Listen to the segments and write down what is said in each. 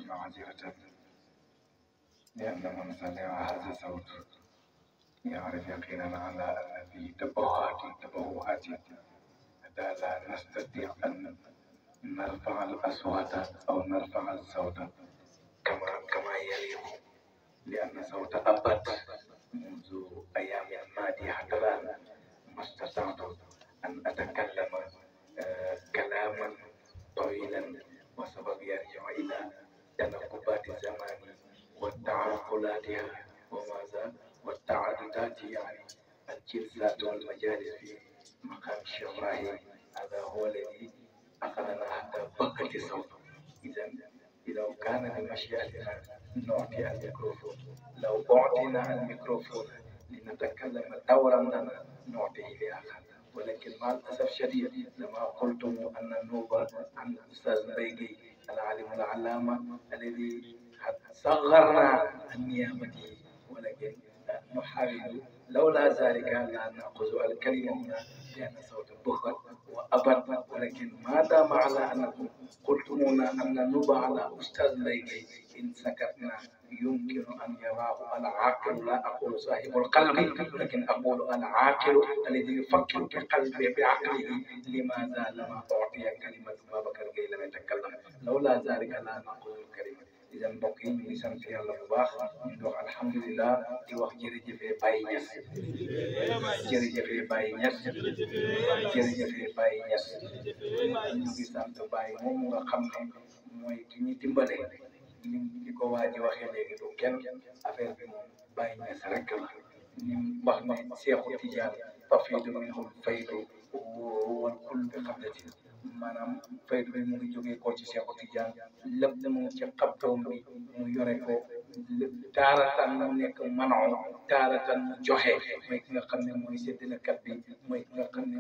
معذرة لأن من سمع هذا الصوت يعرف يقينا على أن في تبهات حتى لا نستطيع أن نرفع الأصوات أو نرفع الصوت كما يليق، لأن صوت أبد منذ أيام ماضية حتى الآن ما استطعت أن أتكلم كلاما طويلا، وسبب يرجع إلى تنقبات الزمان وتعرقلاتها وماذا والتعددات، يعني الجلسات والمجالس في مقام الشيخ إبراهيم. هذا هو الذي أخذنا حتى بقت الصوت. إذا كان بمشيئتنا نعطي الميكروفون، لو أعطينا الميكروفون لنتكلم دورا لنا نعطيه لآخر، ولكن مع الأسف الشديد لما قلتم أن النوبة عن الأستاذ بيجي العالم العلامة الذي صغرنا عن نيابته، ولكن نحاول لولا ذلك لا نأخذ الكلمة هنا لأن صوت بخر وأبد، ولكن ما دام على أنكم قلتمونا أن النوبة على أستاذ بيجي إن سكتنا يمكن أن يراه العاقل، لا أقول صاحب القلب لكن أقول العاقل الذي يفكر بقلبه بعقله، لماذا لما أعطي كلمة ما بكر جاي لم يتكلم؟ لولا ذلك لا نأخذ الكلمة. إذا بقي من سنة الله مباح ندوح الحمد لله دي وقت جريجة باي ناس جريجة باي ناس جريجة باي ناس نبي سنة باي مو رقم موي كني تمبلي li ko waaji waxee léegi du kenn affaire bi moom bàyyi ñes rek la ni wax ne Seexu Tijaan tafiidu minhul faydu wal kull bi xablati, maanaam faydu bi mu ngi jógee koo ci Seexu Tijaan, lépp mu ngi ci xabtoom bi mu yore ko taaratan mu nekk manoo taaratan mu joxe, mooy ki nga xam ne mooy séddalekat bi, mooy ki nga xam ne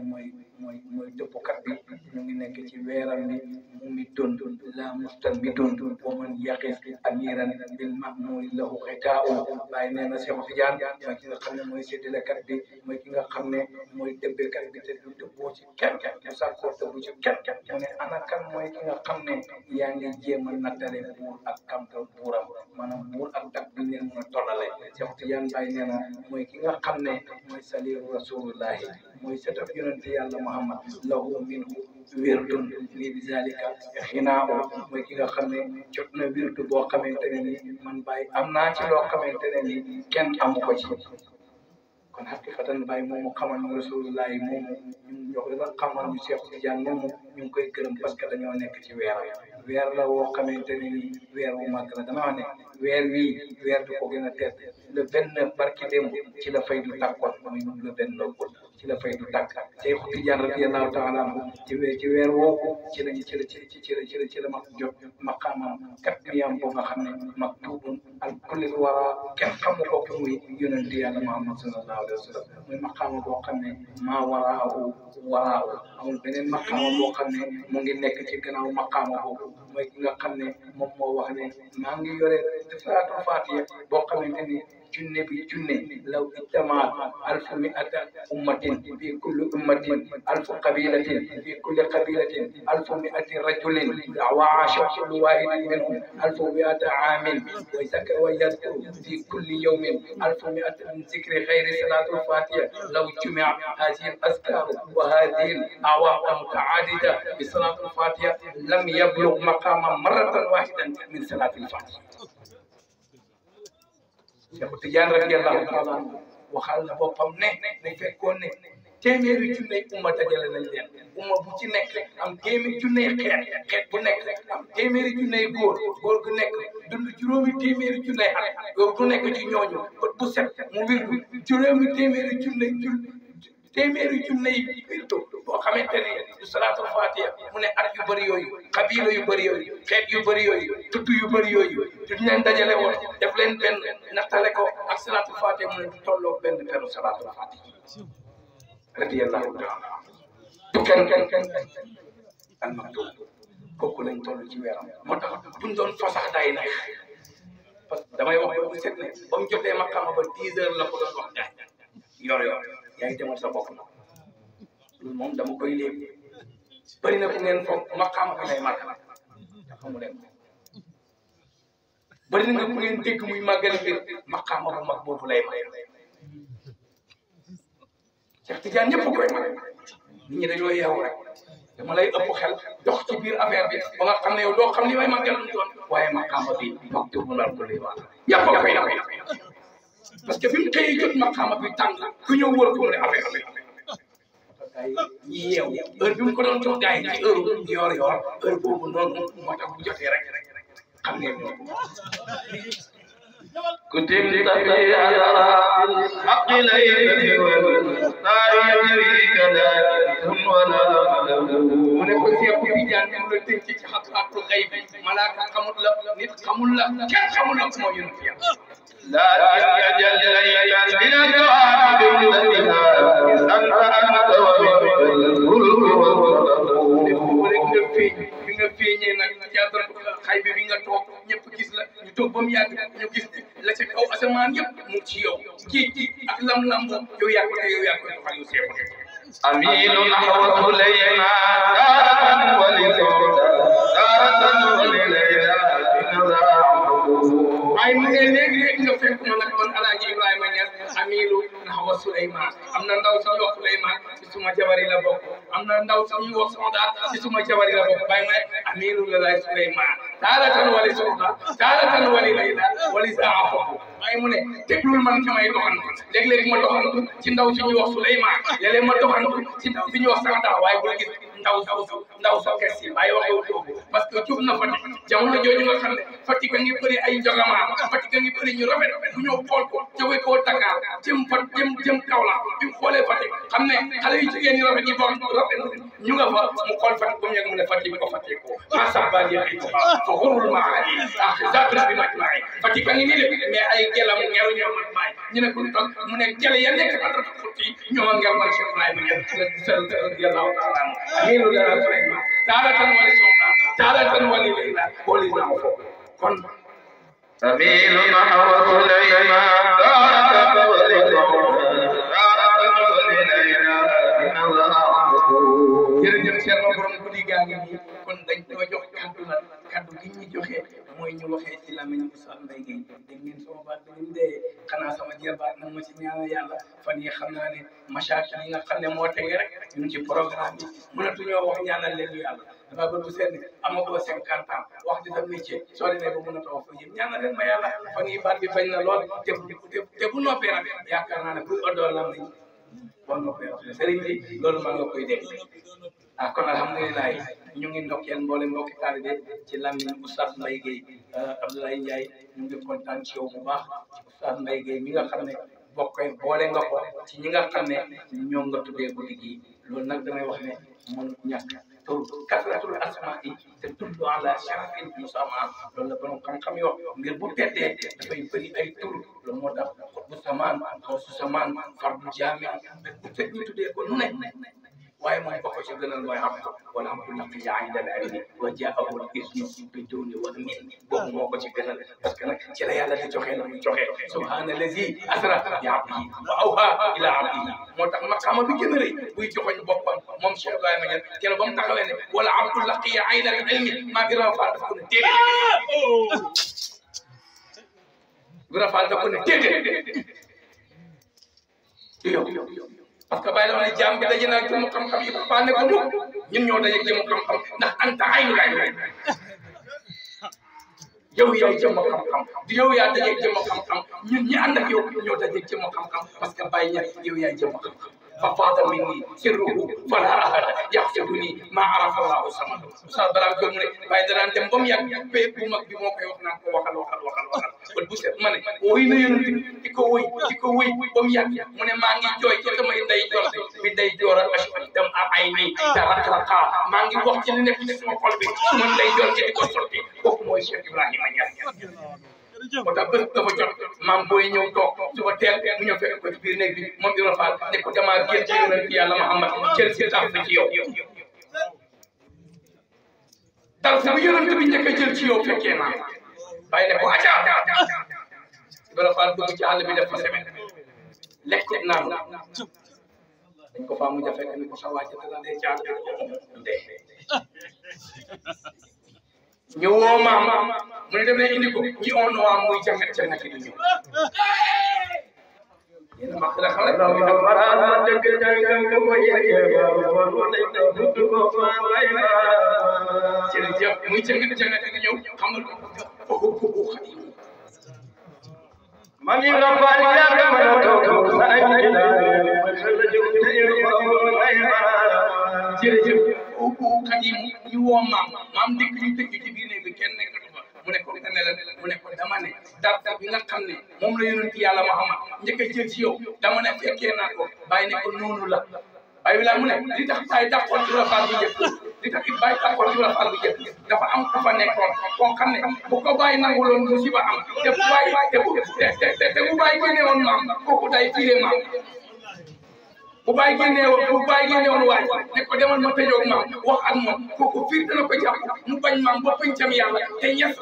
mooy dëppkat bi. ñu ngi nekk ci weeram bi mu mi doon la mustan mi doon wa man yaqis amiran bil ma'muri lahu xitaa'u. waaye nee na Seexu Tijaan mooy ki nga xam ne mooy séddalekat bi, mooy ki nga xam ne mooy dëbbekat bi te du dëbboo ci kenn du sàkkoo dëbbu ci kenn. mu ne ana kan mooy ki nga xam ne yaa ngi jéem a nattale buur ak kamtal buuram, maanaam buur ak dak bi leen mën a tollale. Seexu Tijaan Baay nee na mooy ki nga xam ne mooy saliru rasulullahi, mooy sëtëf yonente yàlla Muhammad lahu minhu wirdun lii bi zalika xinaaw, mooy ki nga xam ne jot na wirdu boo xamante ne ni man Baay am naa ci loo xamante ne ni kenn amu ko ci. kon xaqiqatan Baay moomu xamal ñu rasulullahi moomu ñu jox la xamal ñu Seexu Tijaan moomu ñu ngi koy gërëm parce que dañoo nekk ci weer la woo xamante ne ni weer wu màgg la. dama wax ne weer wii weer du ko gën a tedd. le 29 barki démb ci la fay du tàkkoon, mooy le 29 ci la fay du tàkk. Seexu Tijaan radiyallahu taala anhu ci weer woowu ci la ma jot maqaamam kat miyam boo nga xam ne maktubun al kullil wara kenn xamu ko fi muy yonente yàlla Muhammad sallallahu alayhi wa sallam, muy maqaama boo xam ne maa waraahu amul beneen maqaama boo xam ne mu ngi nekk ci gannaaw maqaama boobu. mooy ki nga xam ne moom moo wax ne maa ngi yore salaatul faatiha boo xamante ni junne bi junne law ijtamaat alfu mi'ata ummatin fi kulli ummatin alfu qabilatin fi kulli qabilatin alfu mi'ati rajulin wa aasha kullu wahidin minhum alfu mi'ata aamin wa yadkuru fi kulli yawmin alfu mi'ati min zikri ghayri salaatul faatiha law jumi'a haadihi al-azkaar wa haadihi al-a'waam al-muta'addida bi salaatul faatiha lam yablugh maqaaman marratan waahidatan min salaatil faatiha. Seexu Tijaan radiyallahu taala waxal na boppam ne bu fekkoon ne téeméeri junney umma dajale nañ leen, umma bu ci nekk am téeméeri junney xeet bu nekk am téeméeri junney góor gu nekk dund juróomi téeméeri junney at góor gu nekk ci ñooñu bët bu set mu wirdu juróomi téeméeri junney wirdu boo xamante ne du salaatul faatiha. mu ne at yu bëri yooyu xabiila yu bëri yooyu xeet yu bëri yooyu tudd yu bëri yooyu duñ leen dajale woon def leen benn nattale ko ak salaatul faatiha mu ne du tolloo benn peru salaatul faatiha radiyallahu taala. du kenn al maktub kooku lañ toll ci weeram. moo tax buñ doon fasax day neex parce que damay wax ba bu set ne ba mu jotee maqaama ba 10 heures la ko doon wax jaay yor yaa ngi demal sa bopp loolu moom dama koy léegi bëri na ku ngeen foog maqaama bi lay màgg te xamu leen ko bari na ku ngeen dégg muy màggal mbir maqaama bu mag boobu lay may Cheikh Tidiane ñëpp koy may nit ñi dañoo yeewu rek dama lay ëpp xel dox ci biir affaire bi ba nga xam ne yow doo xam li may màggal lu doon waaye maqaama bi mag tubu nar ko lay wax ñëpp koy na parce que bi mu xëyee jot maqaama bi tàng ku ñëw wër ko mu ne affaire bi ñi yeewu heure bi mu ko doon jox gars yi ci heure yor heure boobu noonu moo tax bu jotee rek xam ngeen loolu كتبت في أدراك الحق ليلة والمختار يدريك لا ولا mu ne ko Cheikh Tidiane ñu la tënk ci xaqaatul xayb malaaka xamul la nit xamul la kenn xamul la moo yonent Yàlla لكن يجل ليلا من الدعاء بمثلها أنت أنت ومنك الملك bi nga feeñee nag jaatal xay bi nga toog ñëpp gis la ñu toog ba mu yàgg ñu gis la ca kaw asamaan yëpp mu ci yow géej gi ak lam-lam yow yaa ko te yow yaa ko doxal yow Cheikh أميل نحو سليمان تارة ولسودا تارة ولليلى waaye mu ne léegi nga fekk ma nag man Alaaji Ibrahima Niass amilu naxwa Souleymane am na ndaw si ñuy wax Souleymane ci suma jabari la bokk am na ndaw si ñuy wax Soxda ci suma jabari la bokk bàyyi ma ne amilu la lay Souleymane taaratan wali Soxda taaratan wali Layla wali Zaafa waaye mu ne déglul man fi may doxantu léeg-léeg ma doxantu ci ndaw si ñuy wax Souleymane léeg-léeg ma doxantu ci ndaw si ñuy wax Soxda waaye bul gis ndaw sa kes yi bàyyi waxee foofu parce que jub na Fatick jamono jooju nga xam ne Fatick a ngi bëri ay jogamaan Fatick a ngi bëri ñu rafet bu ñëw xool ko jóge koo Dakar jëm Kaolack bi mu xoolee Fatick xam ne xale yu jigéen ñi rafet ñi boo rafet ñu nga fa mu xool Fatick ba mu yegg mu ne Fatick ko Fatick ko maasa ba jeexi ko fa xurul maani zabra bi majmaay Fatick a ngi nii de mais ay gelam ngeru ñoo man baay ñu ne ko lu tax mu ne gele ya nekk ba dootu futti ñoo ngel man Cheikh Ibrahima Niass yàlla taala amilu la Souleymane taaratan wali Soxda taaratan wali Layla wali Zaafa kon أميل نحو سليمان تارة ولسودا تارة ولليلى jërëjëf Thierno borom guddi gaa ngi nii kon dañ ko jox kaddu nag kaddu gi ñu joxe mooy ñu waxee ci lamiñ Oustaz Mbaye Gueye dégg ngeen sama baat bi ñu dee xanaa sama jërbaat nag ma ci ñaanal yàlla fan yi xam naa ne machaakil yi nga xam ne moo tege rek ñu ngi ci programme bi mënatuñoo wax ñaanal leen ñu yàlla dafa bëgg bu seen amagoo 50 ans wax di sa métier soo demee ba mën a toog fa yëpp ñaanal leen ma yàlla fan yi baat bi bañ na lool te bu noppee nag yaakaar naa ne buy oddoo lam nañ bon noppee wax sëriñ bi loolu maa nga koy dégg ah kon alhamdulilah ñu ngi ndokkeel mboole mbokki taalibe ci lamiñ Oustaz Mbaye Gueye Abdoulaye Ndiaye ñu ngi kontaan ci yow bu baax Oustaz Mbaye Gueye mi nga xam ne bokkoy boole nga ko ci ñi nga xam ne ñoo nga tuddee guddi gi loolu nag damay wax ne mënut ñàkk tur kasratul asmaa yi te tuddu ala sharafil musamma loolu la borom xam-xam yi wax ngir bu teddee dafay bëri ay tur loolu moo tax bu samaan xaw su samaan fardu jaami bu teg ñu tuddee ko nu ne waaye mooy bokk ci gënal mooy am wala am laqi inda al-ilmi wa jaahu al-ismu biduni wahmin boobu moo ko ci gënal parce que nag ci la yàlla di joxe na muy joxe subhaana allazi asra bi abdihi wa awha ila abdihi moo tax maqaama bi gën a rëy buy joxoñ boppam moom Cheikh Ibrahima Niass kenn ba mu taxawee ne wala abdu laqi inda al-ilmi maa bi rafal daf ko ne déedéet bi rafal daf ko ne déedéet parce que bàyyi la ne jaam bi daje naa jëmu xam-xam yi ba ne ko mukk ñun ñoo daje jëmu xam-xam ndax anta aynul ilm yow yaay jëmu xam-xam yow yaa daje jëmu xam-xam ñun ñi ànd ak yow ñoo daje jëmu xam-xam parce que bàyyi ñett yow yaay jëmu xam-xam fa faata minni sirruhu fala ahada yaxsuduni ma arafa allahu samad Oustaz Baraam Diop mu ne bàyyi danaan dem ba mu yàgg bépp bu mag bi moo koy wax naan ko waxal ba bu set ma ne woy na yonent di ko woy ba mu yàgg mu ne maa ngi jooy ci samay ndey jorte bi ndey joora ashfaq dam a ay ni tarakraqa maa ngi wax ci li nekk ci sama xol bi suma ndey jorte di ko sotti kooku mooy Cheikh Ibrahima Niass moo tax bés dafa jot maam booy ñëw toog suba teel mu ñëw fekk ko ci biir néeg bi moom Ibra Fall ne ko damaa génn ci yonent yàlla Muhammad cër si tax ci yow dal sa bu yonent bi njëkk a jël ci yow fekkee naa bàyyi ne ko aca Ibra Fall dugg ci àll bi def fa semaine lekk naan dañ ko faa mujj a fekk ni ko sa wàcc dana dee jaar dee ñu woo maam mu ne dem leen indi ko ñi on waa muy jàngat jàngat di ñëw yéen ma la xam rek jërëjëf muy jàngat jàngat di ñëw xamal ko ko xadim man yi nga faal yaa nga mën a toog sa ay jërëjëf kooku xadim ñu woo maam dikk ñu tëj ci biir néeg bi kenn nekkatu fa mu ne ko ne la mu ne ko dama ne dara bi nga xam ne moom la yonent yàlla Muhammad njëkk a jël ci yow dama ne fekkee naa ko bàyyi ne ko noonu la bàyyi la mu ne li tax bàyyi dàqoon ci rafaal bu njëkk li tax it bàyyi dàqoon ci rafaal bu njëkk dafa am ku fa nekkoon koo xam ne bu ko bàyyi nanguloon musiba am te bu bàyyi te bu bàyyi génne woon maam kooku day tiire maam bu bàyyi génne woon waaj ne ko demal ma tëjoog maam wax ak moom kooku fiir dana ko jàpp mu bañ maam ba pencam yàlla te ñes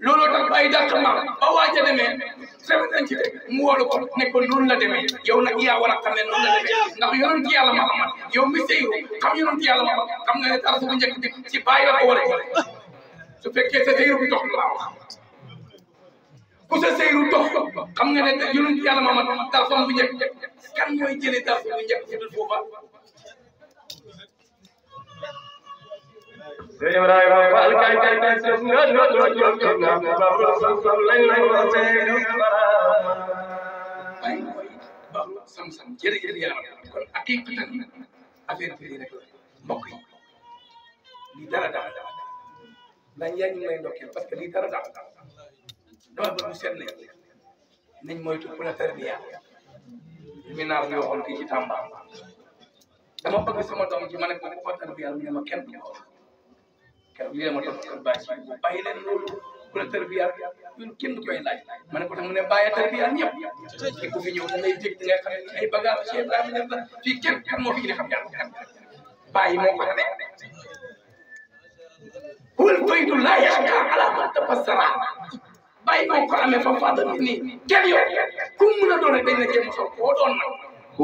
looloo tax bàyyi dàq maam ba waaj a demee semaine nañ ci rek mu wóolu ko ne ko noonu la demee yow nag yaa war a xam ne noonu la demee ndax yonent yàlla Muhammad yow mi seyru xam yonent yàlla Muhammad xam nga ne dara su bu njëkk bi ci bàyyi la ko war a jël su fekkee sa seyru bi dox laa wax ku sa seyru dox xam nga ne yonent yàlla Muhammad dara som bu njëkk kan mooy jëlee dara bu njëkk ci dul foofa Ibrahima Fall kay nga ay mooy baaxul sam-sam jërëjëf yàlla kon ak i tan affaire bi lii rek la mbokk yi lii dara lañ yaa ngi may ndokkeel parce que lii dara dama bëgg mu seet nañ moytu ku la tarbiya mi naar bi waxoon fii ci Tamba dama bëgg sama doom ji ma ne ko ku ko tarbiya mu ne ma kenn du ko keroog lii la ma toog kër bàyyi leen loolu ku la tarbiya ñun kenn du koy laaj ma ne ko tax mu ne bàyyi tarbiya ñëpp te ku fi ñëw da ngay dégg nga xam ne ay bagage Cheikh Ibrahima def la fii kenn kan moo fi indi xam yàlla kan bàyyi moo ko ne wal faydu laa yaxka ala man tafassara bàyyi moo ko amee fa fàdda mi nii kenn yow ku mu mun a doon rek dañ na jéem a xam koo doon nag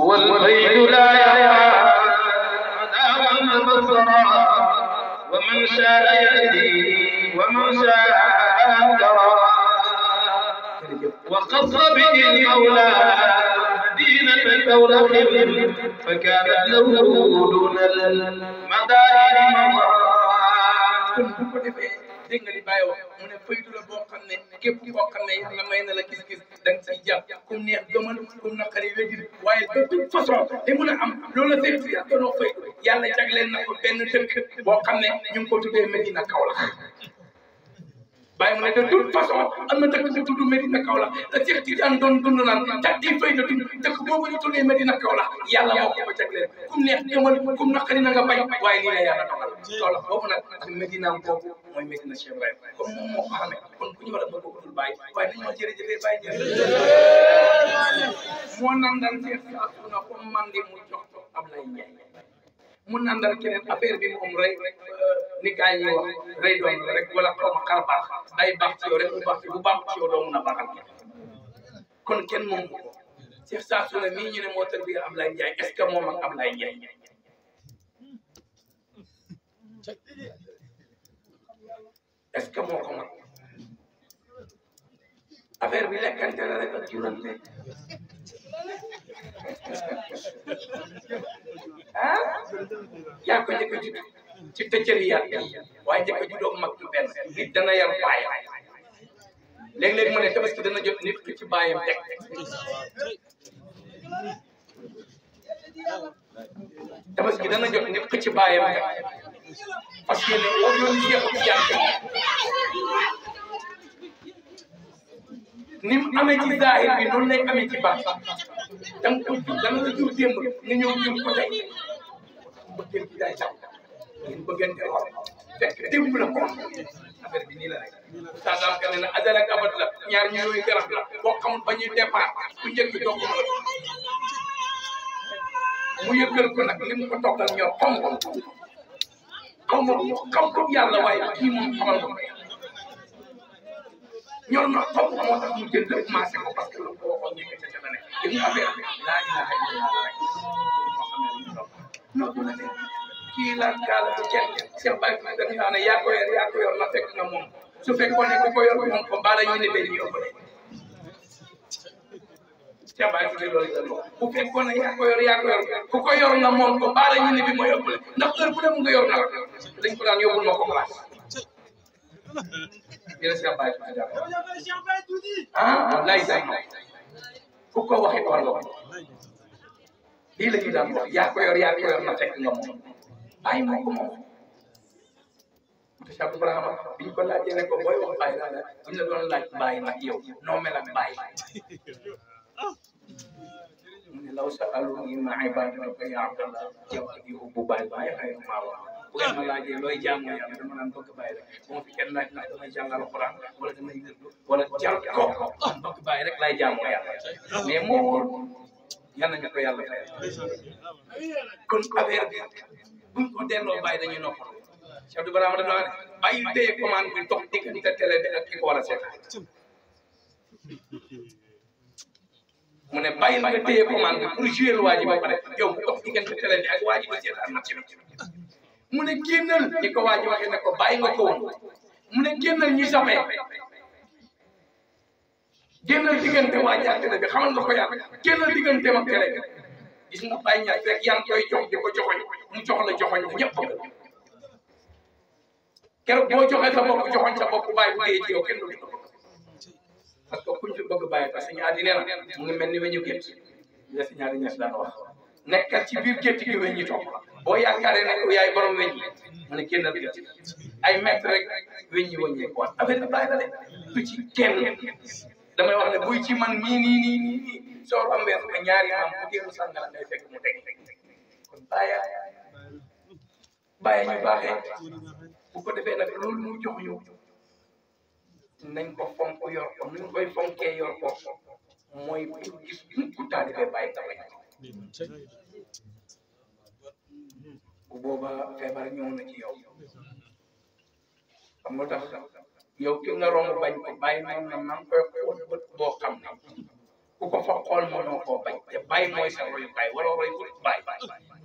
wal faydu laa yaxka ala man tafassara ومن شاء يهدي ومن شاء يهدى وقص به المولى مدينة كولخ فكانت له دون المدائن dégg nga li Baye wax mu ne faydu la boo xam ne képp koo xam ne yàlla may na la gis-gis da nga ciy jàpp kum neex gëmal kum naqari wéjjil waaye de toute façon te mun a am loolu la seen si doonoo faydu yàlla jagleel na ko benn dëkk boo xam ne ñu ngi ko tuddee Medina Kaolack Baye mu ne de toute façon am na dëkk bu tudd Medina Kaolack te Cheikh Tidiane doon dund naan tàggi fayda dund dëkk boobu ñu tuddee Medina Kaolack yàlla moo ko jagleel kum neex gëmal kum naqari na nga bañ waaye lii la yàlla dogal Kaolack boobu nag ak Medina boobu mooy Medina Cheikh Ibrahima comme moom moo ko xamee kon bu ñu war a bëgg ko dul Baye waaye dañu ma jërëjëfee Baye jërëjëf moo nandal Cheikh Saasuna comme mandi mu jox ko Ablaye Ndiaye mu nandal keneen affaire bi moom rek ni gaa yi wax rey doon rek wala xaw ma xar baax day baax ci yow rek bu baax bu baax ci yow doo mun a baaxal kon kenn moom ko Cheikh Saasuna mii ñu ne moo tarbiya Ablaye Ndiaye est-ce que moom ak Ablaye Ndiaye est-ce que moo ko mag affaire bi lekkante la rek ak jurante ah yaa ko njëkk a judd ci tëccëli yàlla waaye njëkk a juddoo mag du benn nit dana yar baayam léeg-léeg mu ne tabaski dana jot nit ki ci baayam teg tabaski dana jot nit ki ci baayam teg parce que ne boo doon jeexu ci jàng ni mu amee ci zahir bi noonu lay amee ci baax da nga ko jur dana la jur démb nga ñëw jur ko tey bëggeel bi day taw ngeen bëggante xool fekk démb la ko affaire bi nii la rek sasam ka ne na azal ak abat la ñaar ñu ñooy garab la boo xamul ba ñuy départ ku njëkk bi doog mu yëgal ko nag li mu ko toggal ñor xam ko yàlla waaye kii moom xamal ko ñor na xam ko moo tax mu jël lépp maase ko parce que lu ko waxoon ñu ca ca la nekk dañuy affaire bi laa ilaha illallah rek moo xam ne non du la kii la gaala bu kenn Cheikh Baye dañu naan yaa ko yor na fekk nga moom su fekkoon ne ku ko yor moom ko baala ñu ne benn yow Cheikh Baye tuuti loolu la bu fekkoon ne yaa ko yor ku ko yor nga moom ko baala ñu ne bi mooy ëppale ndax heure bu dem nga yor na la dañ ko daan yóbbul ma ko place dina Cheikh Baye tuuti lay day ku ko waxee ko wàllu lii la ñu daan wax yaa ko yor na fekk nga moom bàyyi moo ko moom Cheikh Ibrahima biñ ko laajee ne ko booy wax bàyyi la buñ la doon laaj bàyyi nag yow noo mel ak bàyyi mu ne law sa'aluni ma ibadatuka ya Abdallah yow ak yow bu bàyyi bàyyi xëy na maa wax bu ngeen ma laajee looy jaamu yàlla dama naan bëgg bàyyi rek bu ma fi kenn laaj ndax damay jàngal Alxuraan wala damay gëstu wala jàll ko bëgg bàyyi rek laay jaamu yàlla mais moo wóor yal nañu ko yàlla fayal kon affaire bi buñ ko delloo bàyyi dañuy noppal Cheikh Ibrahima dafa ne bàyyi téye commande bi dox diggante télé bi ak ki ko war a seetaan mu ne bàyyi nga téye commande bi pour jouer waa ji ba pare yow mu dox diggante télé bi ak waa ji ba seetaan match bi mu ne génnal ñi ko waa ji waxee ne ko bàyyi nga ko woon mu ne génnal ñi sapee génnal diggante waa ji ak télé bi xamal nga ko yàlla génnal diggante ak télé bi gis nga bàyyi ñaar rek yaa ngi koy jox di ko joxoñ mu jox la joxoñ bu ñëpp keroog boo joxee sa bopp joxoñ sa bopp bàyyi bu dee ci yow kenn du ko parce que kuñ fi bëgg bàyyi parce que ñaari nee na mu ngi mel ni weñu gétt la si ñaari ñes daan wax nekkal ci biir gétt gi weñ ñi topp boo yaakaaree ne ko yaay borom weñ yi mu ne génnal gétt ay mètre rek weñ ñi wëññee ko affaire bi bàyyi la de du ci kenn damay wax ne buy ci man nii soo rombee fa ñaari maam bu génn sàngala ngay fekk mu teg kon bàyyi ñu baaxee bu ko defee nag loolu mu jox ñu nañ ko fonk yor ko nuñ koy fonkee yor ko mooy pour gis ku taalibe bàyyi ta bañ bu boobaa feebar ñëw na ci yow xam nga tax yow ki nga romb bañ ko bàyyi noonu na maa ngi koy xool bët boo xam ne ku ko fa xool mënoo koo bañ te bàyyi mooy sa royukaay wala roy bu bàyyi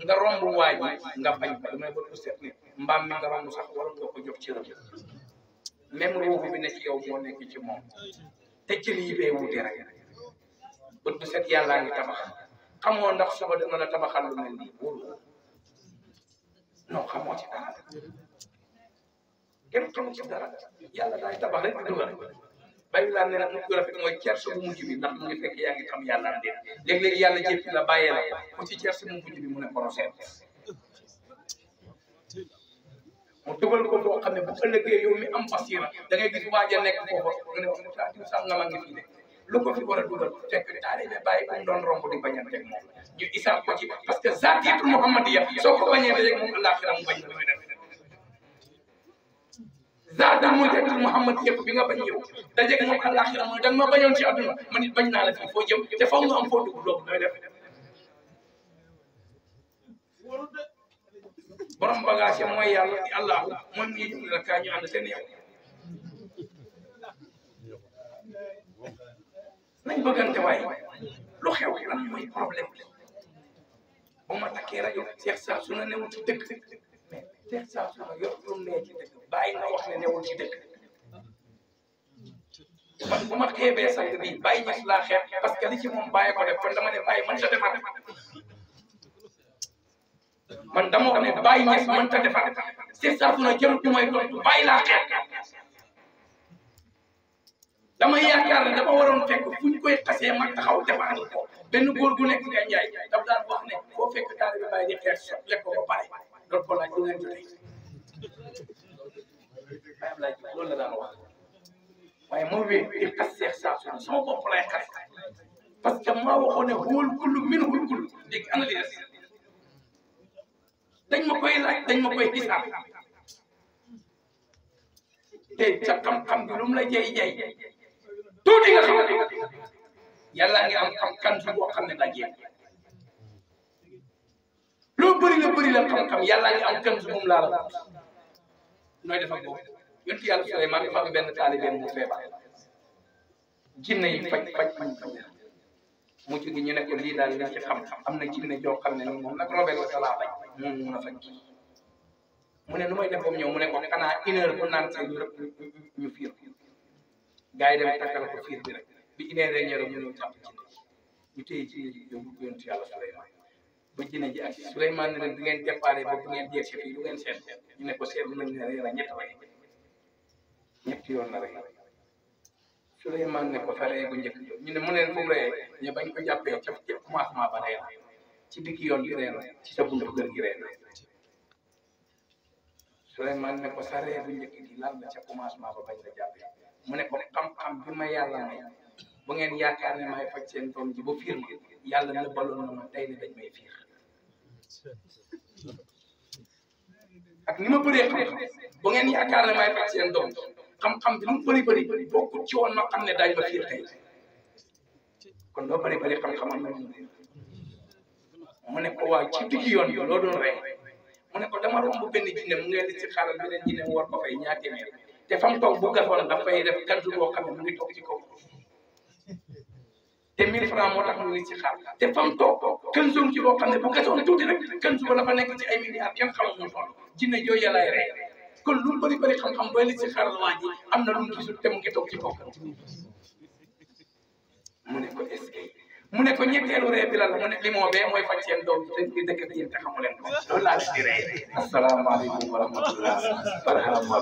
nga romb waay bi nga bañ ko damay bët bu set ne mbaam mi nga romb sax wala nga ko jox ci rëb même ruuxu bi ne ci yow moo nekk ci moom te ci lii bee wuute rek bët bu set yàllaa ngi tabax xamoo ndax suba dana la tabaxal lu mel nii wóolu non xamoo ci dara kenn xamu ci dara yàlla daay tabax rek di dugal bàyyi laa ne nag mu ko rafet mooy cerce bu mujj bi ndax mu ngi fekk yaa ngi xam yàlla am déet léeg-léeg yàlla jéppi la bàyyee la ko ci cerce bu mujj bi mu ne procès mu dugal ko boo xam ne bu ëllëgee yow mi am basira da ngay gis waaja nekk foofa nga ne mu taati sax nga ma ngi fii de lu ko fi war a dugal fekk taalibe bàyyi ko mu doon romb di bañanteeg moom ñu isaab ko ci parce que zaatiyatul muhammadiya soo ko bañee dajeeg moom àllaaxira mu bañ la muy def zaatul mujaddid muhammad yëpp bi nga bañ yow dajeeg moom àllaaxira mooy danga ma bañoon ci àdduna man it bañ naa la fii foo jëm te foog nga am foo dugg loolu nooy def borom bagage mooy yàlla di allah moom ñi ñu la kaa ñu ànd seen yow nañ bëggante waay lu xew lan mooy problème bi bu ma takkee rajo Cheikh Saa su na newul ci dëkk mais Cheikh Saa su na yor lu nee ci dëkk bàyyi nga wax ne newul ci dëkk man bu ma xeebee sang bi bàyyi ñes laa xeeb parce que li ci moom bàyyi ko def kon dama ne bàyyi man sa defar man dama wax ne bàyyi ñes man ta defar Cheikh Saa su na jarul ci mooy tontu bàyyi laa xeeb dama yaakaar ne dafa waroon fekk fu ñu koy xasee ma taxaw defar ko benn góor gu nekk nga njaay daf daan wax ne foo fekk taalibe bàyyi di xeex sot lekk ko ba pare doon ko laaj lu ngeen jotee bàyyi laaj loolu la daan wax waaye moo wéy di xas Cheikh Saa su na sama bopp lay xas parce que maa waxoon ne wóol kullu min wul kullu dégg ana li des dañ ma koy laaj dañ ma koy xisaab te sa xam-xam bi lu mu la jey tuuti nga xam yàlla ngi am xam-xam su boo xam ne daa jéem loo bëri la xam-xam yàlla ngi am kan su moom laa la nooy def ak boobu yonent yàlla Suleymaan dafa am benn taalibeem mu feebar jinne yi faj mujj gi ñu ne ko lii daal li ci xam am na jinne joo xam ne ni moom nag Robert la laa bañ moom mun a faj mu ne nu may def ba mu ñëw mu ne ko xanaa 1 heure bu naan see ñu fiir gars yi dem takkal ko fiir bi rek bi 1 heure ñëw mu ñëw jàpp ñu téye ci yóbbu ko yonent yàlla Souleymane ba jinne ji ak Souleymane ne leen bu ngeen déparé ba bu ngeen jeex si fii lu ngeen seet ñu ne ko seet nañ ne rey na ñetti yoon la rey Souleymane ne ko fa rey bu njëkk ñu ne mu neen fu mu reyee ñu bañ ko jàppee ca commencement ba rey na ci digg yoon bi rey na ci sa buntu kër gi rey na Souleymane ne ko sa rey bu njëkk gi lan la ca commencement ba bañ la jàppee mu ne ko xam-xam bi ma yàlla may bu ngeen yaakaar ne may faj seen doom ji ba fiir ma yàlla na baloon na ma tey ne dañ may fiir ak ni ma bëree xam-xam bu ngeen yaakaar ne may faj seen doom xam-xam bi lu mu bëri bokkul ci woon ma xam ne dañ ma fiir tey kon doo bëri xam-xam am na mu ne ko waaw ci digg yoon bi loo doon rey mu ne ko dama romb benn jinne mu ngi ci xaaral beneen jinne mu war ko fay ñaar téeméer te fa mu toog bu gafoon dafay def kantu boo xam ne mu ngi toog ci kaw te 1000 francs moo tax mu ngi ci xaar te fa mu toog kantu ci boo xam ne bu gasoon tuuti rek kantu ba la fa nekk ci ay milliards kenn xamul mu toll jinne jooju lay rey kon lu bëri xam-xam booy li ci xaaral waa ji am na lu mu gisul te mu ngi toog ci kaw mu ne ko est-ce que mu ne ko ñetteelu ree bi la mu ne limoo bee mooy faj seen doom te ñu dëkk bi yéen te xamu leen ko loolu laa leen di rey asalaamaaleykum wa rahmatullah barahama